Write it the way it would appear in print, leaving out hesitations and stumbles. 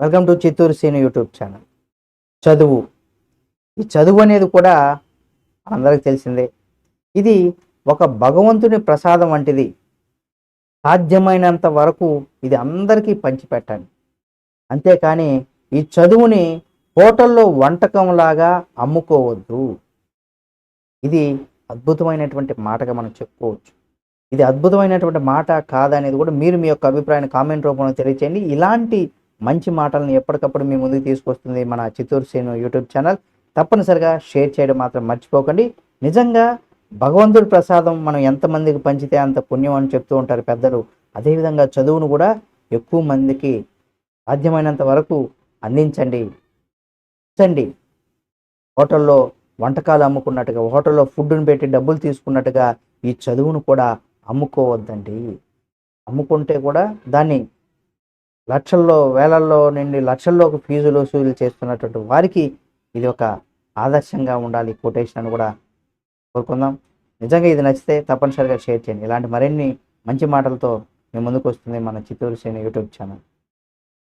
Welcome to Chittoor Seenu YouTube channel. చదువు. ఈ చదువు అనేది కూడా అందరికి తెలిసిందే. ఇది ఒక భగవంతుని ప్రసాదం వంటిది. సాధ్యమైనంత వరకు ఇది అందరికీ పంచిపెట్టండి. అంతేకాని ఈ చదువుని హోటల్లో వంటకంలాగా అమ్ముకోవద్దు. ఇది అద్భుతమైనటువంటి మాటగా మనం చెప్పుకోవచ్చు. ఇది అద్భుతమైనటువంటి మాట కాదనేది కూడా మీరు మీ యొక్క అభిప్రాయాన్ని కామెంట్ రూపంలో తెలియచేయండి. ఇలాంటి మంచి మాటలను ఎప్పటికప్పుడు మీ ముందుకు తీసుకొస్తుంది మన చిత్తూరు సీను యూట్యూబ్ ఛానల్. తప్పనిసరిగా షేర్ చేయడం మాత్రం మర్చిపోకండి. నిజంగా భగవంతుడి ప్రసాదం మనం ఎంతమందికి పంచితే అంత పుణ్యం అని చెప్తూ ఉంటారు పెద్దలు. అదేవిధంగా చదువును కూడా ఎక్కువ మందికి సాధ్యమైనంత వరకు అందించండి. ఇచ్చండి. హోటల్లో వంటకాలు అమ్ముకున్నట్టుగా, హోటల్లో ఫుడ్ని పెట్టి డబ్బులు తీసుకున్నట్టుగా ఈ చదువును కూడా అమ్ముకోవద్దండి. అమ్ముకుంటే కూడా దాన్ని లక్షల్లో, వేలల్లో నుండి లక్షల్లోకి ఫీజులు వసూలు చేస్తున్నటువంటి వారికి ఇది ఒక ఆదర్శంగా ఉండాలి కొటేషన్ అని కూడా కోరుకుందాం. నిజంగా ఇది నచ్చితే తప్పనిసరిగా షేర్ చేయండి. ఇలాంటి మరిన్ని మంచి మాటలతో మీ ముందుకు వస్తుంది మన చిత్తూరు సీను యూట్యూబ్ ఛానల్.